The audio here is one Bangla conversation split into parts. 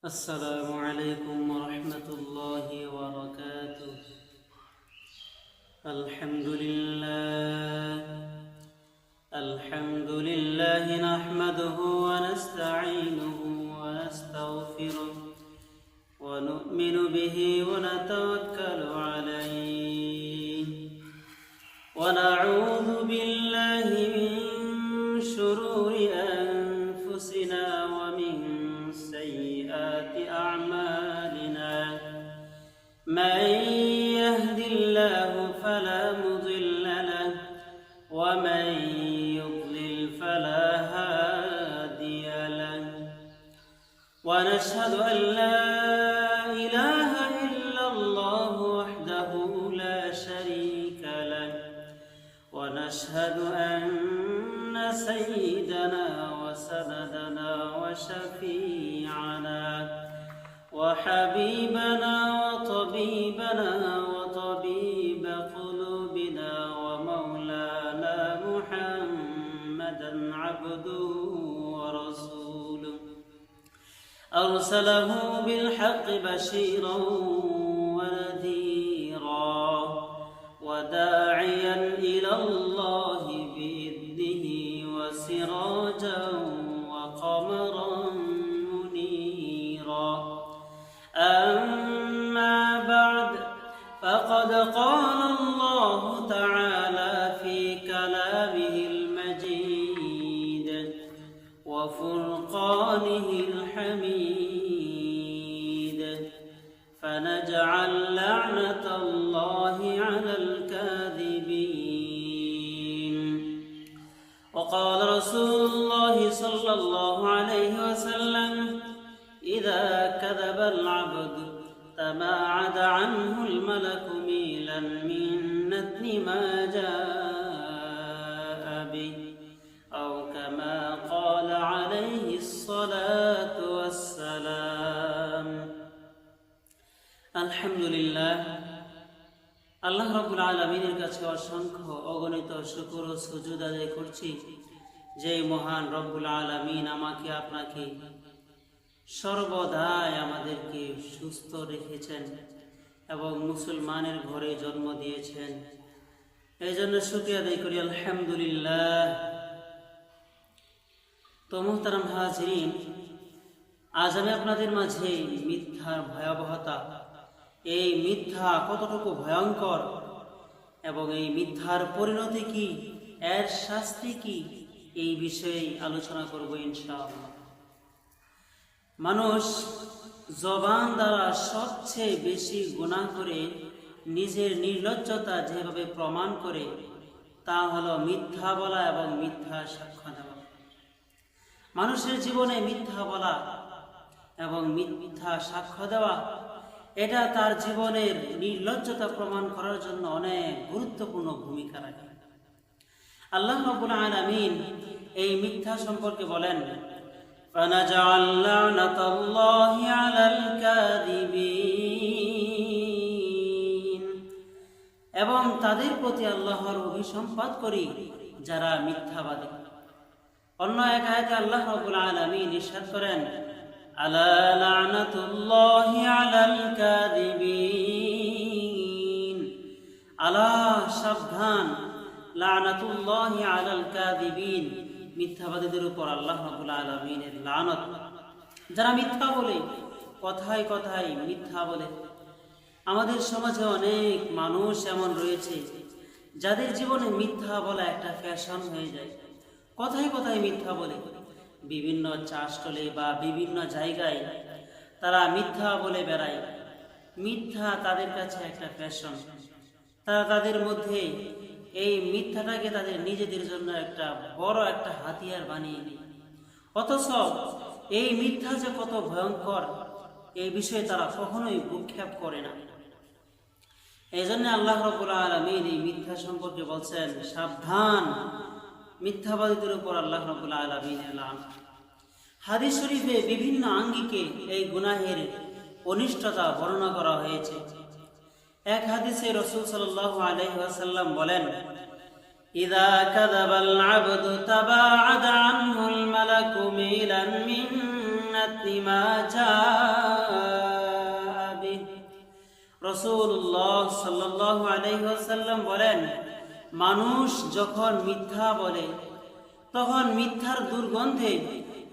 السلام عليكم ورحمة الله وبركاته. الحمد لله نحمده ونستعينه ونستغفره ونؤمن به ونتوكل عليه ونعوذ بالله من شرور أنفسنا ومن سيئات أعمالنا. من يهد الله فلا مضل له ومن يضلل فلا هادي له. ونشهد أن لا إله إلا الله وحده لا شريك له. ونشهد أن سيدنا وسندنا وشفيعنا وحبيبنا وطبيبنا وطبيب قلوبنا ومولانا محمدا عبده ورسوله أرسله بالحق بشيرا ونذيرا وداعيا إلى الله بإذنه وسراجا وقمرا منيرا. أما بعد فقد قال الله تعالى في كلامه المجيد وفرقانه الحميد فنجعل لعنة الله على الكاذبين. وقال رسول الله صلى الله عليه وسلم: إذا كذب العبد تباعد عنه الملك ميلا من نتن ما جاء به أو كما قال عليه الصلاة والسلام. আলহামদুলিল্লাহ, আল্লাহ রাব্বুল আলামিনের কাছে অসংখ্য অগণিত শুকর ও সুজুদ আদায় করছি যে মহান রব্বুল আলামিন আমাকে আপনাকে সর্বদাই আমাদেরকে সুস্থ রেখেছেন এবং মুসলমানের ঘরে জন্ম দিয়েছেন। এই জন্য শুকরিয়া আদায় করি আলহামদুলিল্লাহ। তো মুহতারাম হাজিরিন, আজ আমি আপনাদের মাঝে মিথ্যার ভয়াবহতা, এই মিথ্যা কতটুকু ভয়ঙ্কর এবং এই মিথ্যার পরিণতি কি, এর শাস্তি কি, এই বিষয়ে আলোচনা করব ইনশাআল্লাহ। মানুষ জবান দ্বারা সবচেয়ে বেশি গুনাহ করে নিজের নির্লজ্জতা যেভাবে প্রমাণ করে তা হলো মিথ্যা বলা এবং মিথ্যা সাক্ষ্য দেওয়া। মানুষের জীবনে মিথ্যা বলা এবং মিথ্যা সাক্ষ্য দেওয়া, এটা তার জীবনের নির্লজ্জতা প্রমাণ করার জন্য অনেক গুরুত্বপূর্ণ ভূমিকা রাখে। আল্লাহ রাব্বুল আলামিন এই মিথ্যা সম্পর্কে বলেন: فَنَجْعَلْ لَعْنَةَ اللَّهِ عَلَى الْكَاذِبِينَ, এবং তাদের প্রতি আল্লাহর অভিসম্পাত করি যারা মিথ্যাবাদী। অন্য এক আয়াতে আল্লাহ রাব্বুল আলামিন ইরশাদ করেন: আলা লা'নাতুল্লাহি আলাল কাযিবিন, আলা সাবধান, লা'নাতুল্লাহি আলাল কাযিবিন, মিথ্যাবাদীদের উপর আল্লাহ রাব্বুল আলামিনের লানত। যারা মিথ্যা বলে, কথায় কথায় মিথ্যা বলে। আমাদের সমাজে অনেক মানুষ এমন রয়েছে যাদের জীবনে মিথ্যা বলা একটা ফ্যাশন হয়ে যায়। কথায় কথায় মিথ্যা বলে, বিভিন্ন চাষটলে বা বিভিন্ন জায়গায় তারা মিথ্যা বলে বেড়ায়। মিথ্যা তাদের কাছে একটা ফ্যাশন। তারা তাদের মধ্যে এই মিথ্যাটাকে তাদের নিজেদের জন্য একটা বড় একটা হাতিয়ার বানিয়ে নেয়। অথচ এই মিথ্যা যে কত ভয়ঙ্কর, এই বিষয়ে তারা কখনোই ভ্রুক্ষেপ করে না। এই জন্য আল্লাহ রাব্বুল আলামিন এই মিথ্যা সম্পর্কে বলছেন, সাবধান, মিথ্যাবাদীদের উপর আল্লাহ রাব্বুল আলামিনের লানত। হাদিস শরীফে বিভিন্ন আঙ্গিকে এই গুনাহের অনিষ্টতা বর্ণনা করা হয়েছে। এক হাদিসে রাসূল সাল্লাল্লাহু আলাইহি ওয়াসাল্লাম বলেন: إذا كذب العبد تباعد عنه الملك ميلا من নাতনি মা জাআ বিহি। রাসূলুল্লাহ সাল্লাল্লাহু আলাইহি ওয়াসাল্লাম বলেন, মানুষ যখন মিথ্যা বলে তখন মিথ্যার দুর্গন্ধে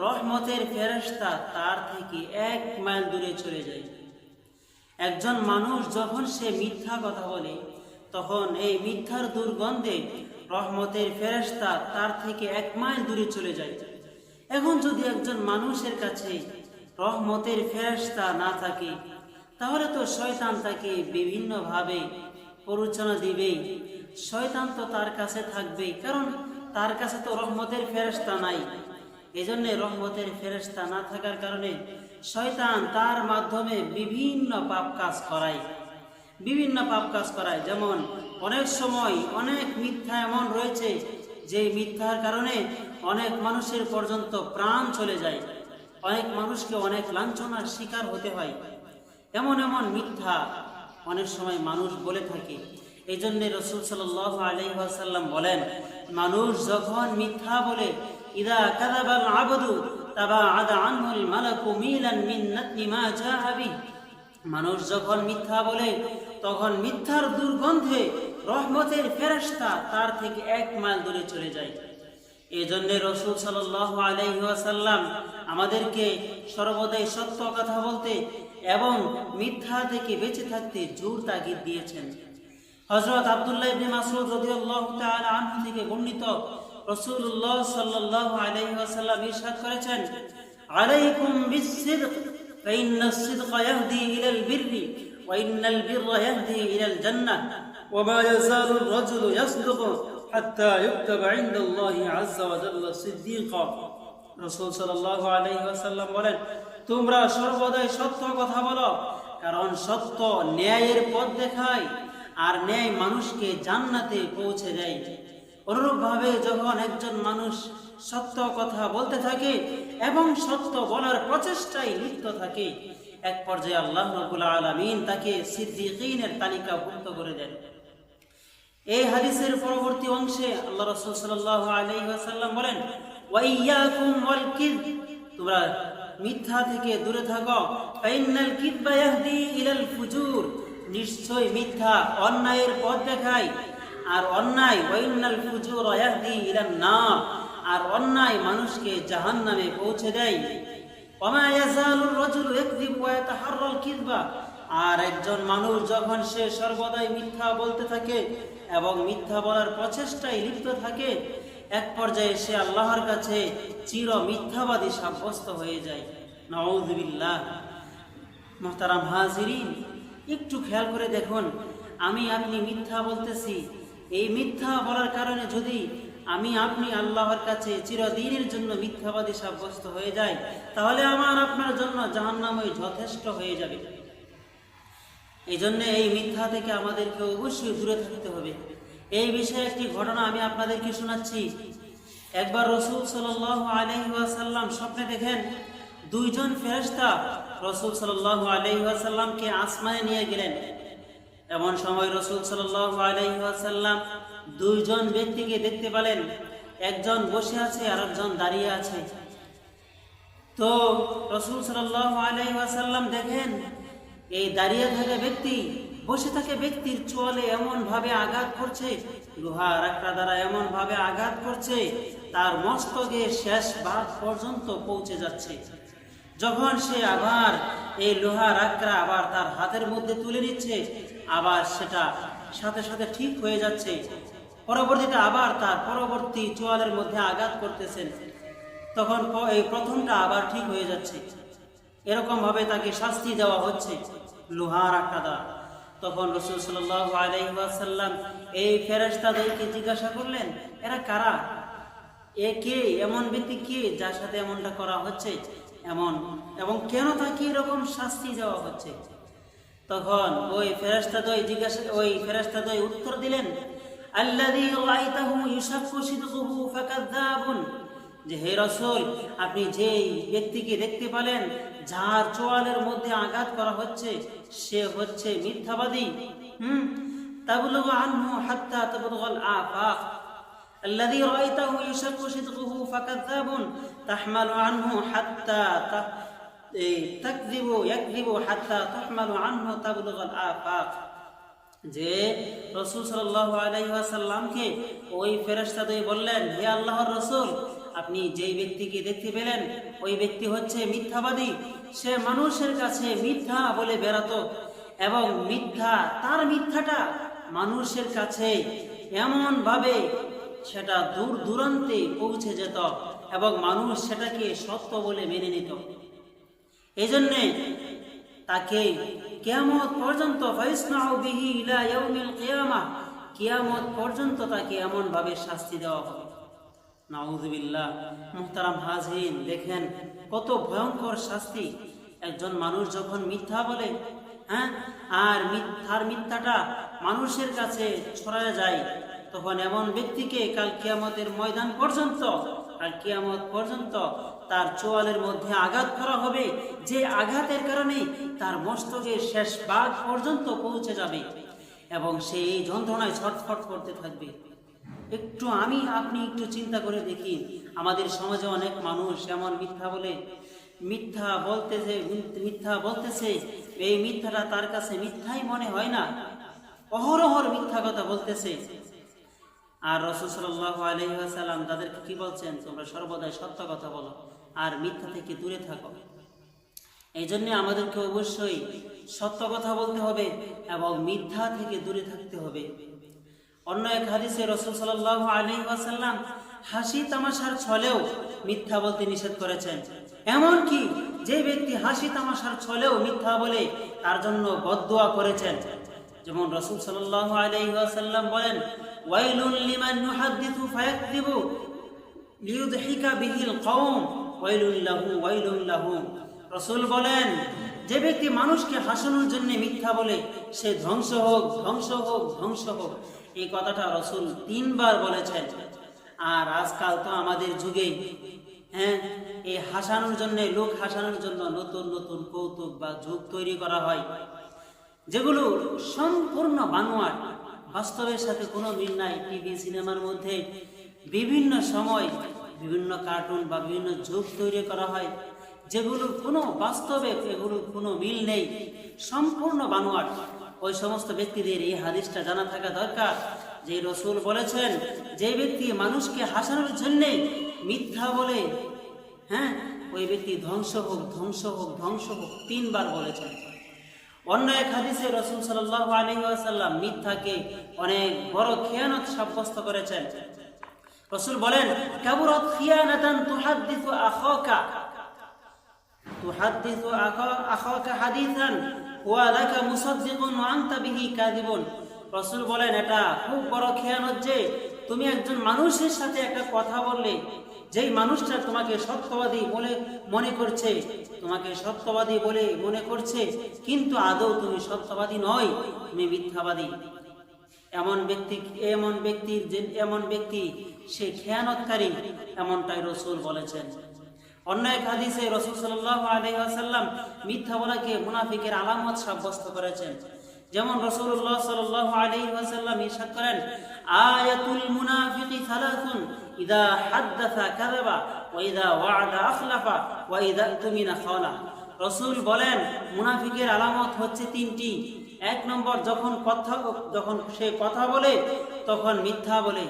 রহমতের ফেরেশতা তার থেকে 1 মাইল দূরে চলে যায়। একজন মানুষ যখন সে মিথ্যা কথা বলে তখন এই মিথ্যার দুর্গন্ধে রহমতের ফেরেশতা তার থেকে 1 মাইল দূরে চলে যায়। এখন যদি একজন মানুষের কাছে রহমতের ফেরেশতা না থাকে, তাহলে তো শয়তান তাকে বিভিন্নভাবে প্ররোচনা দিবে। শয়তান তো তার কাছে থাকবে, কারণ তার কাছে তো রহমতের ফেরেশতা নাই। এজন্য রহমতের ফেরেশতা না থাকার কারণে শয়তান তার মাধ্যমে বিভিন্ন পাপ কাজ করায়। যেমন অনেক সময় অনেক মিথ্যা এমন রয়েছে যে মিথ্যার কারণে অনেক মানুষের পর্যন্ত প্রাণ চলে যায়, অনেক মানুষকে অনেক লাঞ্ছনার শিকার হতে হয়। এমন মিথ্যা অনেক সময় মানুষ বলে থাকে। এই জন্য রাসূল সাল্লাল্লাহু আলাইহি ওয়াসাল্লাম বলেন, মানুষ যখন মিথ্যা বলে, ইদা কাযাবাল আবদু তাবাআদা আনহুল মালাকু মিলান মিন নাতনি মা জাআ বিহি। মানুষ যখন মিথ্যা বলে তখন মিথ্যার দুর্গন্ধে রহমতের ফেরেশতা তার থেকে 1 মাইল দূরে চলে যায়। এই জন্য রাসূল সাল্লাল্লাহু আলাইহি ওয়াসাল্লাম আমাদেরকে সর্বদাই সত্য কথা বলতে এবং মিথ্যা থেকে বেঁচে থাকতে জোর তাগিদ দিয়েছেন। হযরত আব্দুল্লাহ ইবনে মাসউদ রাদিয়াল্লাহু তাআলা আনহু থেকে বর্ণিত, রাসূলুল্লাহ সাল্লাল্লাহু আলাইহি ওয়াসাল্লাম ইরশাদ করেছেন, আলাইকুম বিস-সিদক ফাইন্নাস সিদকা ইয়াহদি ইলাল বিররি ওয়া ইন্নাল বিররা ইয়াহদি ইলাল জান্নাহ ওয়া মা ইয়াযালুর রাজুলু ইয়াসদুকু হাত্তা ইউকতাবা ইনদাল্লাহি আযজা ওয়া জাল্লা সিদ্দীকা। রাসূল সাল্লাল্লাহু আলাইহি ওয়াসাল্লাম বলেন, তোমরা সর্বদাই সত্য কথা বলো, কারণ সত্য ন্যায়ের পথ দেখায় আর ন্যায় মানুষকে জান্নাতে পৌঁছে দেয়। অনুরূপভাবে যখন একজন মানুষ সত্য কথা বলতে থাকে এবং সত্য বলার প্রচেষ্টায় লিপ্ত থাকে, এক পর্যায়ে আল্লাহ রাব্বুল আলামিন তাকে সিদ্দিকীনের তালিকাভুক্ত করে দেন। এই হাদিসের পরবর্তী অংশে আল্লাহ রাসূল সাল্লাল্লাহু আলাইহি ওয়াসাল্লাম বলেন, ওয়া ইয়াকুম ওয়াল কিযব, তোমরা মিথ্যা থেকে দূরে থাকো। ফাইনাল কিযবা ইয়াহদি ইলাল ফুজুর, নিশ্চয় মিথ্যা অন্যায়ের পথ দেখায়, আর অন্যায় ওয়াইনাল ফুজুর ইয়াহদি ইলান নার, আর অন্যায় মানুষকে জাহান্নামে পৌঁছে দেয়। ওমা ইয়াজালুর রাজুলু ইয়াকযিবু ওয়া ইয়াতাহাররাল কিযবা, আর একজন মানুষ যখন সে সর্বদাই মিথ্যা বলতে থাকে এবং মিথ্যা বলার প্রচেষ্টায় লিপ্ত থাকে, এক পর্যায়ে সে আল্লাহর কাছে চির মিথ্যাবাদী সাব্যস্ত হয়ে যায়। নাউযুবিল্লাহ। মুহতারাম হাজিরিন, একটু খেয়াল করে দেখুন, আমি আপনি মিথ্যা বলতেছি। এই মিথ্যা বলার কারণে যদি আমি আপনি আল্লাহর কাছে চিরদিনের জন্য মিথ্যাবাদী সাব্যস্ত হয়ে যায়, তাহলে আমার আপনার জন্য জাহান্নামই যথেষ্ট হয়ে যাবে। এই জন্য এই মিথ্যা থেকে আমাদেরকে অবশ্যই দূরে থাকতে হবে। এই বিষয়ে একটি ঘটনা আমি আপনাদেরকে শোনাচ্ছি। একবার রাসূল সাল্লাল্লাহু আলাইহি ওয়াসাল্লাম স্বপ্নে দেখেন দুইজন ফেরেশতা রাসূল সাল্লাল্লাহু আলাইহি ওয়াসাল্লামকে আসমানে নিয়ে গেলেন। এমন সময় রাসূল সাল্লাল্লাহু আলাইহি ওয়াসাল্লাম দুইজন ব্যক্তিকে দেখতে পেলেন, একজন বসে আছে আর একজন দাঁড়িয়ে আছে। তো রাসূল সাল্লাল্লাহু আলাইহি ওয়াসাল্লাম দেখেন এই দাঁড়িয়ে থাকা ব্যক্তি বসে থাকে ব্যক্তির চোয়ালে এমন ভাবে আঘাত করছে, লোহার একটা দ্বারা এমন ভাবে আঘাত করছে তার মস্তকে শেষ ভাগ পর্যন্ত পৌঁছে যাচ্ছে। যখন সে আবার এই লোহার আকরা আবার তার হাতের মধ্যে তুলে নিচ্ছে, আবার সেটা সাথে সাথে ঠিক হয়ে যাচ্ছে। পরবর্তীতে আবার তার পরবর্তী চোয়ালের মধ্যে আঘাত করতেছেন, তখন এই প্রথমটা আবার ঠিক হয়ে যাচ্ছে। এরকম ভাবে তাকে শাস্তি দেওয়া হচ্ছে লোহার আকরা দ্বারা। তখন রাসূল সাল্লাল্লাহু আলাইহি ওয়াসাল্লাম এই ফেরেশতাদেরকে জিজ্ঞাসা করলেন, এরা কারা? এ কে? এমন ব্যক্তি কে যার সাথে এমনটা করা হচ্ছে এমন, এবং কেন তাকে এরকম শাস্তি দেওয়া হচ্ছে? তখন ওই ফেরেশতাদ্বয় উত্তর দিলেন, আল্লাযী রাআইতাহু ইউশাক্কু সিদকুহু ফাকাযাবুন, যে হে রাসূল, আপনি যেই ব্যক্তিকে দেখতে পেলেন যার চোয়ালের মধ্যে আঘাত করা হচ্ছে সে হচ্ছে মিথ্যাবাদী। তাবলুগু আনহু হাত্তা তাবলুগাল আফাক। الذي رأيته يشق صدقه فكذاب تحمل عنه حتى তাকযিবু ইয়াকযিবু হাত্তা তুহমালু আনহু তাবলুগাল আফাক, যে রাসূল সাল্লাল্লাহু আলাইহি ওয়াসাল্লামকে ওই ফেরেশতাদ্বয় বললেন, হে আল্লাহর রাসূল, আপনি যেই ব্যক্তিকে দেখতে পেলেন ওই ব্যক্তি হচ্ছে মিথ্যাবাদী, সে মানুষের কাছে মিথ্যা বলে বেড়াতো এবং তার মিথ্যাটা মানুষের কাছে এমন ভাবে সেটা দূর দূরান্তে পৌঁছে যেত এবং মানুষ সেটাকে সত্য বলে মেনে নিত। এই জন্যে তাকে কিয়ামত পর্যন্ত ফাইসনাউ বিহি ইলা ইয়াউমিল কিয়ামাহ, কিয়ামত পর্যন্ত তাকে এমন ভাবে শাস্তি দেওয়া হবে। নাউযুবিল্লাহ। মুহতারাম হাজিরিন, দেখেন কত ভয়ঙ্কর শাস্তি। একজন মানুষ যখন মিথ্যা বলে, আর মিথ্যাটা মানুষের কাছে ছড়ায় যায়, তখন এমন ব্যক্তিকে কাল কিয়ামতের ময়দান পর্যন্ত তার চোয়ালের মধ্যে আঘাত করা হবে, যে আঘাতের কারণে তার মস্তকের শেষ ভাগ পর্যন্ত পৌঁছে যাবে এবং সে এই যন্ত্রণায় ছটফট করতে থাকবে। আপনি একটু চিন্তা করে দেখি, আমাদের সমাজে অনেক মানুষ এমন মিথ্যা বলতেছে, এই মিথ্যাটা তার কাছে মিথ্যাই মনে হয় না, অহরহর মিথ্যা কথা বলতেছে। আর রাসূল সাল্লাল্লাহু আলাইহি ওয়াসাল্লাম তাদেরকে কি বলছেন? তোমরা সর্বদাই সত্য কথা বলো আর মিথ্যা থেকে দূরে থাকো। এই জন্য আমাদেরকে অবশ্যই সত্য কথা বলতে হবে এবং মিথ্যা থেকে দূরে থাকতে হবে। অন্য এক হাদিসে রাসূল সাল্লাল্লাহু আলাইহি ওয়াসাল্লাম হাসি তামাশার ছলেও মিথ্যা বলতে নিষেধ করেছেন। এমন কি যে ব্যক্তি হাসি তামাশার ছলেও মিথ্যা বলে তার জন্য বদদুয়া করেছেন। যেমন রাসূল সাল্লাল্লাহু আলাইহি ওয়াসাল্লাম বলেন, ওয়াইলুন লিমান ইউহাদ্দিসু ফায়াকযিবু লিইউদহিকা বিহিল কওম ওয়াইলুন লাহু। রাসূল বলেন, যে ব্যক্তি মানুষকে হাসানোর জন্য মিথ্যা বলে সে ধ্বংস হোক, ধ্বংস হোক, ধ্বংস হোক। এই কথাটা রাসূল 3 বার বলেছেন। আর আজকাল তো আমাদের যুগে এই লোক হাসানোর জন্য নতুন নতুন কৌতুক বা যুগ তৈরি করা হয়, যেগুলো সম্পূর্ণ বানোয়াট, বাস্তবের সাথে কোনো মিল নাই। টিভি সিনেমার মধ্যে বিভিন্ন সময় বিভিন্ন কার্টুন বা বিভিন্ন যুগ তৈরি করা হয়, যেগুলো এগুলো কোনো মিল নেই, সম্পূর্ণ বানোয়াট। ওই সমস্ত ব্যক্তিদের এই হাদিসটা জানা থাকা দরকার, যে রাসূল বলেছেন, যে ব্যক্তি মানুষকে হাসানোর জন্য মিথ্যা বলে, ওই ব্যক্তি ধ্বংস হোক, ধ্বংস হোক, ধ্বংস হোক 3 বার বলেছেন। অন্য এক হাদিসে রাসূল সাল্লাল্লাহু আলাইহি ওয়াসাল্লাম মিথ্যাকে অনেক বড় খেয়ানত সাব্যস্ত করেছেন। রাসূল বলেন, কাবুরাত খিয়ানাতান তুহাদ্দিসু আখাকা হাদিসান ওয়া লাকা মুসাদ্দিকুন ওয়া আনতা বিহি কাযিবুন। রাসূল বলেন, এটা খুব বড় খেয়ানত যে তুমি একজন মানুষের সাথে একটা কথা বললে, যেই মানুষটা তোমাকে সত্যবাদী বলে মনে করছে, কিন্তু আদৌ তুমি সত্যবাদী নয়, তুমি মিথ্যাবাদী। এমন ব্যক্তি সে খেয়ানতকারী, এমনটাই রাসূল বলেছেন। অন্য এক হাদিসে রাসূল সাল্লাল্লাহু আলাইহি ওয়াসাল্লাম মিথ্যা বলাকে মুনাফিকের আলামত সাব্যস্ত করেছেন। যেমন রাসূলুল্লাহ সাল্লাল্লাহু আলাইহি ওয়াসাল্লাম ইরশাদ করেন, আয়াতুল মুনাফিকি সালাসুন ইযা হাদাসা কাযাবা ওয়া ইযা ওয়া'আদা আখলাফা ওয়া ইযা তুমিনা খানা। রাসূল বলেন, মুনাফিকের আলামত হচ্ছে 3টি। 1 নম্বর, যখন সে কথা বলে তখন মিথ্যা বলে।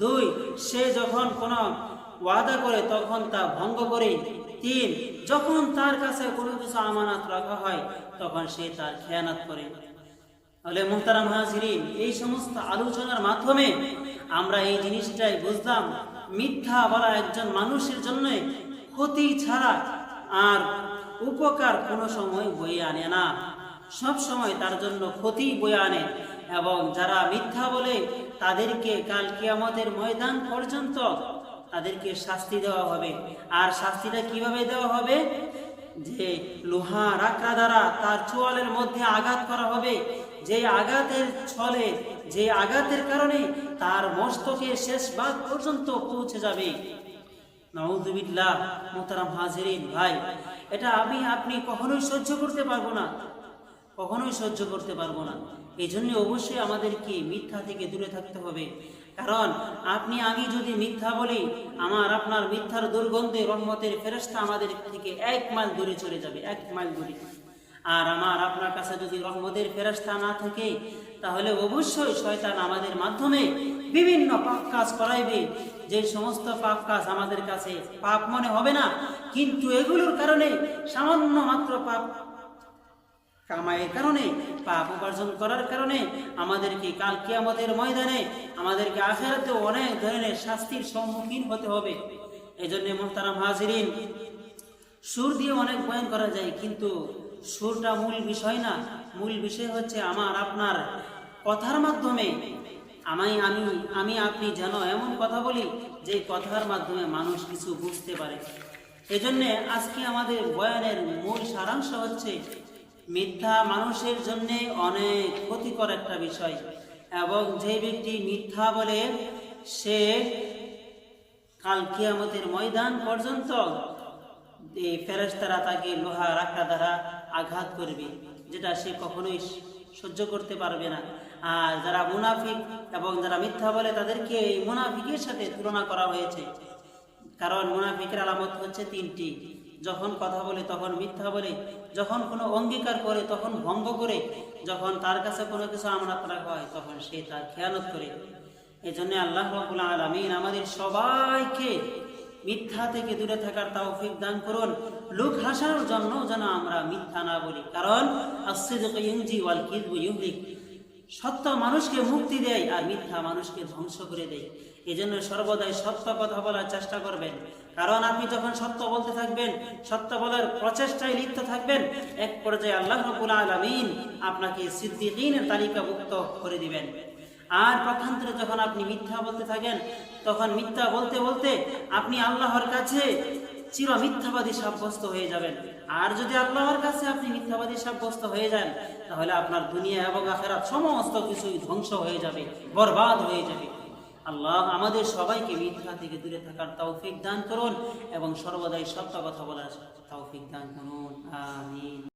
2, সে যখন কোনো ওয়াদা করে তখন তা ভঙ্গ করে। 3, যখন তার কাছে কোনো কিছু আমানত রাখা হয় তখন সে তার খেয়ানত করে। তাহলে মুহতারাম হাজিরিন, এই সমস্ত আলোচনার মাধ্যমে আমরা এই জিনিসটাই বুঝলাম, মিথ্যা বলা একজন মানুষের জন্য ক্ষতি ছাড়া আর উপকার কোনো সময় বয়ে আনে না, সব সময় তার জন্য ক্ষতি বয়ে আনে। এবং যারা মিথ্যা বলে তাদেরকে কাল কিয়ামতের ময়দান পর্যন্ত তাদেরকে শাস্তি দেওয়া হবে। আর শাস্তিটা কিভাবে দেওয়া হবে? যে লোহার আকড়া দ্বারা তার চোয়ালের মধ্যে আঘাত করা হবে, যে আঘাতের কারণে তার মস্তকের শেষ ভাগ পর্যন্ত পৌঁছে যাবে। নাউযুবিল্লাহ। মুহতারাম হাজিরিন ভাই, এটা আপনি কখনোই সহ্য করতে পারবো না। এই জন্য অবশ্যই আমাদেরকে মিথ্যা থেকে দূরে থাকতে হবে কারণ আপনি আমি যদি মিথ্যা বলি, আমার আপনার মিথ্যার দুর্গন্ধে রহমতের ফেরেশতা আমাদের থেকে 1 মাইল দূরে চলে যাবে, 1 মাইল দূরে। আর আমার আপনার কাছে যদি রহমতের ফেরেশতা না থাকে, তাহলে অবশ্যই শয়তান আমাদের মাধ্যমে বিভিন্ন পাপ কাজ করাইবে। যে সমস্ত পাপ কাজ আমাদের কাছে পাপ মনে হবে না, কিন্তু এগুলোর কারণে সামান্য মাত্র পাপ কামাইয়ের কারণে, পাপ উপার্জন করার কারণে আমাদেরকে কাল কিয়ামতের ময়দানে, আমাদেরকে আখিরাতে অনেক ধরনের শাস্তির সম্মুখীন হতে হবে। এজন্য মুহতারাম হাজিরিন, সুর দিয়ে অনেক বয়ান করা যায়, কিন্তু সুরটা মূল বিষয় না। মূল বিষয় হচ্ছে আমার আপনার কথার মাধ্যমে আমি আপনি যেন এমন কথা বলি যে কথার মাধ্যমে মানুষ কিছু বুঝতে পারে। এজন্যে আজকে আমাদের বয়ানের মূল সারাংশ হচ্ছে মিথ্যা মানুষের জন্য অনেক ক্ষতিকর একটা বিষয়, এবং যে ব্যক্তি মিথ্যা বলে সে কাল কিয়ামতের ময়দান পর্যন্ত এই ফেরেশতারা তাকে লোহার আঁকড়া দ্বারা আঘাত করবে, যেটা সে কখনোই সহ্য করতে পারবে না। আর যারা মুনাফিক এবং যারা মিথ্যা বলে তাদেরকে এই মুনাফিকের সাথে তুলনা করা হয়েছে, কারণ মুনাফিকের আলামত হচ্ছে 3টি। যখন কথা বলে তখন মিথ্যা বলে, যখন কোনো অঙ্গীকার করে তখন ভঙ্গ করে, যখন তার কাছে কোনো কিছু আমানত রাখা হয় তখন সে তার খেয়ানত করে। এজন্য আল্লাহ রাব্বুল আলামিন আমাদের সবাইকে মিথ্যা থেকে দূরে থাকার তৌফিক দান করুন। লোক হাসানোর জন্য যেন আমরা মিথ্যা না বলি, কারণ as-sidqu yunji wal kidbu yuhlik। সত্য মানুষকে মুক্তি দেয় আর মিথ্যা মানুষকে ধ্বংস করে দেয়। এজন্য সর্বদাই সত্য কথা বলার চেষ্টা করবেন, কারণ আপনি যখন সত্য বলতে থাকবেন, সত্য বলার প্রচেষ্টায় লিপ্ত থাকবেন, এক পর্যায়ে আল্লাহ রাব্বুল আলামিন আপনাকে সিদ্দিকীনের তালিকাভুক্ত করে দিবেন। আর পক্ষান্তরে যখন আপনি মিথ্যা বলতে থাকেন, তখন মিথ্যা বলতে বলতে আপনি আল্লাহর কাছে চির মিথ্যাবাদী সাব্যস্ত হয়ে যাবেন। আর যদি আল্লাহর কাছে আপনি মিথ্যাবাদী সাব্যস্ত হয়ে যান, তাহলে আপনার দুনিয়া এবং আখিরাত সমস্ত কিছুই ধ্বংস হয়ে যাবে, বরবাদ হয়ে যাবে। আল্লাহ আমাদের সবাইকে মিথ্যা থেকে দূরে থাকার তৌফিক দান করুন এবং সর্বদাই সত্য কথা বলার তৌফিক দান করুন। আমিন।